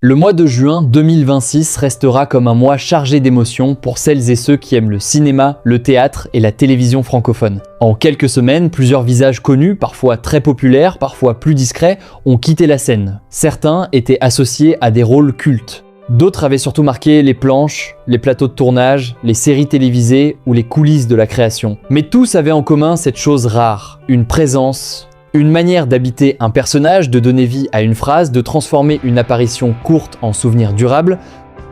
Le mois de juin 2026 restera comme un mois chargé d'émotions pour celles et ceux qui aiment le cinéma, le théâtre et la télévision francophone. En quelques semaines, plusieurs visages connus, parfois très populaires, parfois plus discrets, ont quitté la scène. Certains étaient associés à des rôles cultes. D'autres avaient surtout marqué les planches, les plateaux de tournage, les séries télévisées ou les coulisses de la création. Mais tous avaient en commun cette chose rare, une présence, une manière d'habiter un personnage, de donner vie à une phrase, de transformer une apparition courte en souvenir durable.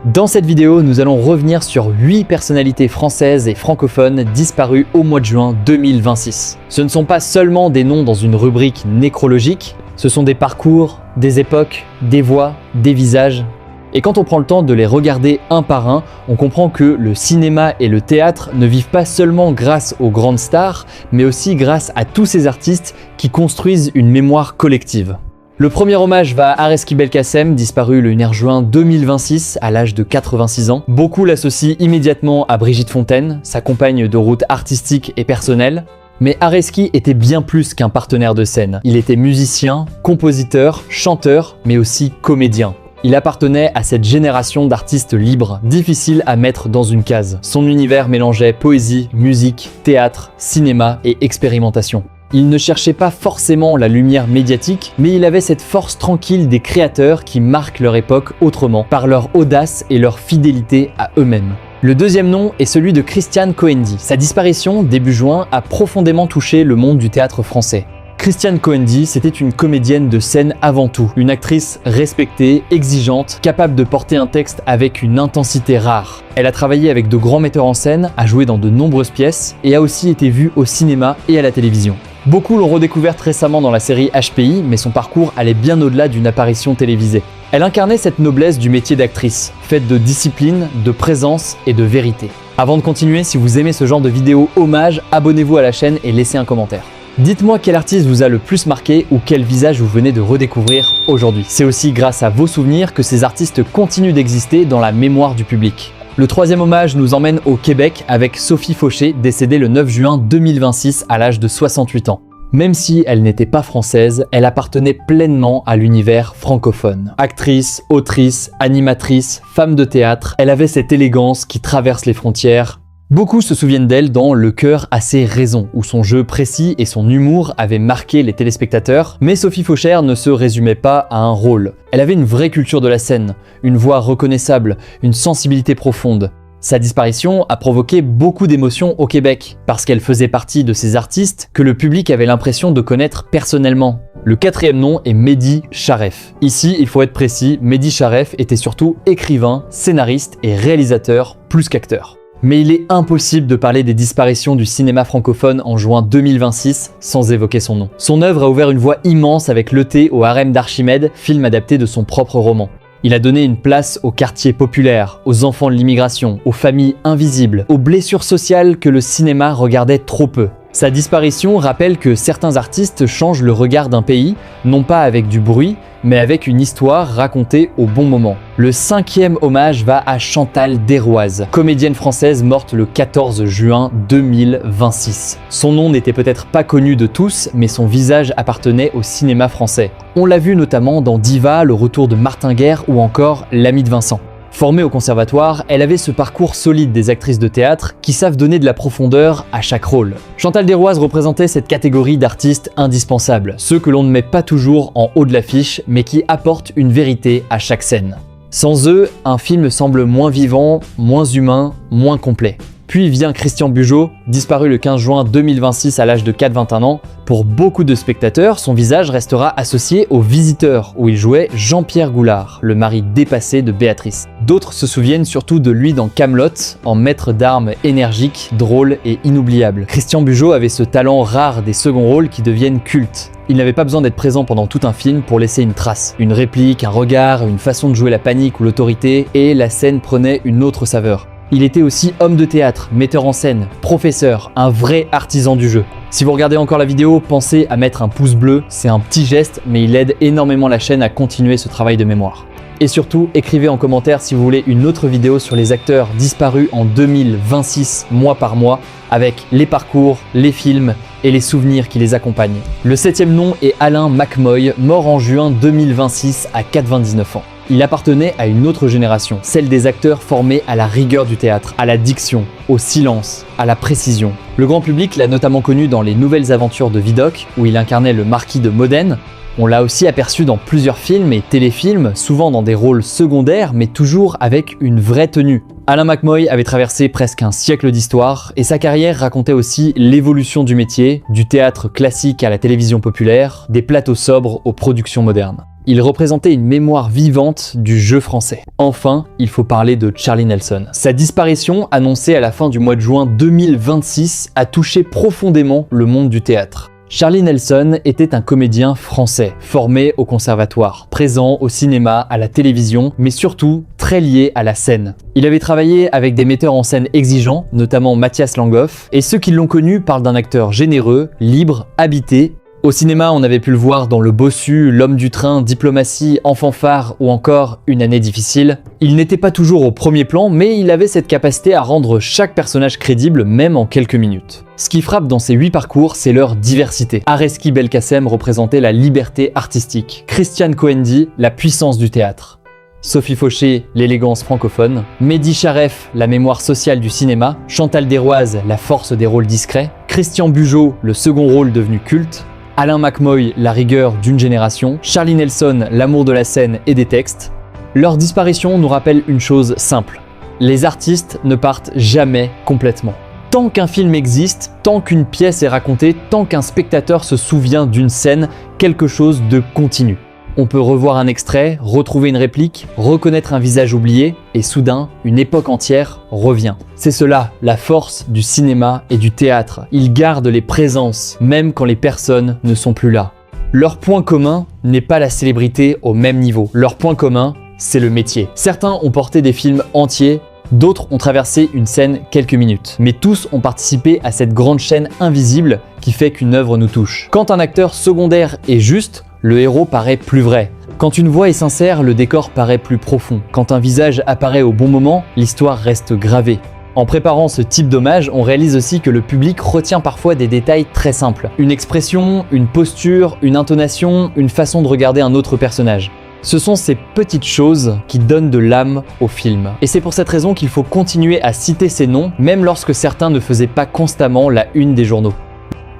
Dans cette vidéo, nous allons revenir sur 8 personnalités françaises et francophones disparues au mois de juin 2026. Ce ne sont pas seulement des noms dans une rubrique nécrologique, ce sont des parcours, des époques, des voix, des visages. Et quand on prend le temps de les regarder un par un, on comprend que le cinéma et le théâtre ne vivent pas seulement grâce aux grandes stars, mais aussi grâce à tous ces artistes qui construisent une mémoire collective. Le premier hommage va à Areski Belkacem, disparu le 9 juin 2026 à l'âge de 86 ans. Beaucoup l'associent immédiatement à Brigitte Fontaine, sa compagne de route artistique et personnelle. Mais Areski était bien plus qu'un partenaire de scène. Il était musicien, compositeur, chanteur, mais aussi comédien. Il appartenait à cette génération d'artistes libres, difficiles à mettre dans une case. Son univers mélangeait poésie, musique, théâtre, cinéma et expérimentation. Il ne cherchait pas forcément la lumière médiatique, mais il avait cette force tranquille des créateurs qui marquent leur époque autrement, par leur audace et leur fidélité à eux-mêmes. Le deuxième nom est celui de Christiane Coendi. Sa disparition, début juin, a profondément touché le monde du théâtre français. Christiane Coendi, c'était une comédienne de scène avant tout, une actrice respectée, exigeante, capable de porter un texte avec une intensité rare. Elle a travaillé avec de grands metteurs en scène, a joué dans de nombreuses pièces et a aussi été vue au cinéma et à la télévision. Beaucoup l'ont redécouverte récemment dans la série HPI, mais son parcours allait bien au-delà d'une apparition télévisée. Elle incarnait cette noblesse du métier d'actrice, faite de discipline, de présence et de vérité. Avant de continuer, si vous aimez ce genre de vidéos hommage, abonnez-vous à la chaîne et laissez un commentaire. Dites-moi quel artiste vous a le plus marqué ou quel visage vous venez de redécouvrir aujourd'hui. C'est aussi grâce à vos souvenirs que ces artistes continuent d'exister dans la mémoire du public. Le troisième hommage nous emmène au Québec avec Sophie Fauché, décédée le 9 juin 2026 à l'âge de 68 ans. Même si elle n'était pas française, elle appartenait pleinement à l'univers francophone. Actrice, autrice, animatrice, femme de théâtre, elle avait cette élégance qui traverse les frontières. Beaucoup se souviennent d'elle dans Le cœur a ses raisons, où son jeu précis et son humour avaient marqué les téléspectateurs, mais Sophie Fauché ne se résumait pas à un rôle. Elle avait une vraie culture de la scène, une voix reconnaissable, une sensibilité profonde. Sa disparition a provoqué beaucoup d'émotions au Québec, parce qu'elle faisait partie de ces artistes que le public avait l'impression de connaître personnellement. Le quatrième nom est Mehdi Charef. Ici, il faut être précis, Mehdi Charef était surtout écrivain, scénariste et réalisateur, plus qu'acteur. Mais il est impossible de parler des disparitions du cinéma francophone en juin 2026 sans évoquer son nom. Son œuvre a ouvert une voie immense avec Le Thé au harem d'Archimède, film adapté de son propre roman. Il a donné une place aux quartiers populaires, aux enfants de l'immigration, aux familles invisibles, aux blessures sociales que le cinéma regardait trop peu. Sa disparition rappelle que certains artistes changent le regard d'un pays, non pas avec du bruit, mais avec une histoire racontée au bon moment. Le cinquième hommage va à Chantal Deroise, comédienne française morte le 14 juin 2026. Son nom n'était peut-être pas connu de tous, mais son visage appartenait au cinéma français. On l'a vu notamment dans Diva, Le retour de Martin Guerre ou encore L'ami de Vincent. Formée au conservatoire, elle avait ce parcours solide des actrices de théâtre qui savent donner de la profondeur à chaque rôle. Chantal Deroise représentait cette catégorie d'artistes indispensables, ceux que l'on ne met pas toujours en haut de l'affiche, mais qui apportent une vérité à chaque scène. Sans eux, un film semble moins vivant, moins humain, moins complet. Puis vient Christian Bugeaud, disparu le 15 juin 2026 à l'âge de 21 ans. Pour beaucoup de spectateurs, son visage restera associé aux Visiteurs, où il jouait Jean-Pierre Goulart, le mari dépassé de Béatrice. D'autres se souviennent surtout de lui dans Kaamelott, en maître d'armes énergique, drôle et inoubliable. Christian Bugeaud avait ce talent rare des seconds rôles qui deviennent cultes. Il n'avait pas besoin d'être présent pendant tout un film pour laisser une trace. Une réplique, un regard, une façon de jouer la panique ou l'autorité, et la scène prenait une autre saveur. Il était aussi homme de théâtre, metteur en scène, professeur, un vrai artisan du jeu. Si vous regardez encore la vidéo, pensez à mettre un pouce bleu, c'est un petit geste, mais il aide énormément la chaîne à continuer ce travail de mémoire. Et surtout, écrivez en commentaire si vous voulez une autre vidéo sur les acteurs disparus en 2026, mois par mois, avec les parcours, les films et les souvenirs qui les accompagnent. Le 7e nom est Alain McMoy, mort en juin 2026 à 99 ans. Il appartenait à une autre génération, celle des acteurs formés à la rigueur du théâtre, à la diction, au silence, à la précision. Le grand public l'a notamment connu dans Les Nouvelles Aventures de Vidocq, où il incarnait le marquis de Modène. On l'a aussi aperçu dans plusieurs films et téléfilms, souvent dans des rôles secondaires, mais toujours avec une vraie tenue. Alain McMoy avait traversé presque un siècle d'histoire, et sa carrière racontait aussi l'évolution du métier, du théâtre classique à la télévision populaire, des plateaux sobres aux productions modernes. Il représentait une mémoire vivante du jeu français. Enfin, il faut parler de Charlie Nelson. Sa disparition, annoncée à la fin du mois de juin 2026, a touché profondément le monde du théâtre. Charlie Nelson était un comédien français, formé au conservatoire, présent au cinéma, à la télévision, mais surtout très lié à la scène. Il avait travaillé avec des metteurs en scène exigeants, notamment Mathias Langhoff, et ceux qui l'ont connu parlent d'un acteur généreux, libre, habité. Au cinéma, on avait pu le voir dans Le Bossu, L'Homme du Train, Diplomatie, Enfant phare ou encore Une année difficile. Il n'était pas toujours au premier plan, mais il avait cette capacité à rendre chaque personnage crédible, même en quelques minutes. Ce qui frappe dans ces 8 parcours, c'est leur diversité. Areski Belkacem représentait la liberté artistique, Christiane Coendi, la puissance du théâtre, Sophie Fauché, l'élégance francophone, Mehdi Charef, la mémoire sociale du cinéma, Chantal Desroizes, la force des rôles discrets, Christian Bugeaud, le second rôle devenu culte, Alain McMoy, la rigueur d'une génération, Charlie Nelson, l'amour de la scène et des textes. Leur disparition nous rappelle une chose simple. Les artistes ne partent jamais complètement. Tant qu'un film existe, tant qu'une pièce est racontée, tant qu'un spectateur se souvient d'une scène, quelque chose de continu. On peut revoir un extrait, retrouver une réplique, reconnaître un visage oublié, et soudain, une époque entière revient. C'est cela, la force du cinéma et du théâtre. Ils gardent les présences, même quand les personnes ne sont plus là. Leur point commun n'est pas la célébrité au même niveau. Leur point commun, c'est le métier. Certains ont porté des films entiers, d'autres ont traversé une scène quelques minutes. Mais tous ont participé à cette grande chaîne invisible qui fait qu'une œuvre nous touche. Quand un acteur secondaire est juste, le héros paraît plus vrai. Quand une voix est sincère, le décor paraît plus profond. Quand un visage apparaît au bon moment, l'histoire reste gravée. En préparant ce type d'hommage, on réalise aussi que le public retient parfois des détails très simples. Une expression, une posture, une intonation, une façon de regarder un autre personnage. Ce sont ces petites choses qui donnent de l'âme au film. Et c'est pour cette raison qu'il faut continuer à citer ces noms, même lorsque certains ne faisaient pas constamment la une des journaux.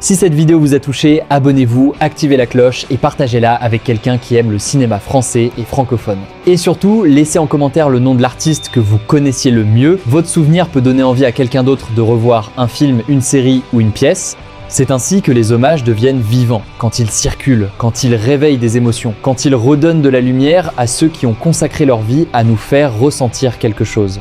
Si cette vidéo vous a touché, abonnez-vous, activez la cloche et partagez-la avec quelqu'un qui aime le cinéma français et francophone. Et surtout, laissez en commentaire le nom de l'artiste que vous connaissiez le mieux. Votre souvenir peut donner envie à quelqu'un d'autre de revoir un film, une série ou une pièce. C'est ainsi que les hommages deviennent vivants, quand ils circulent, quand ils réveillent des émotions, quand ils redonnent de la lumière à ceux qui ont consacré leur vie à nous faire ressentir quelque chose.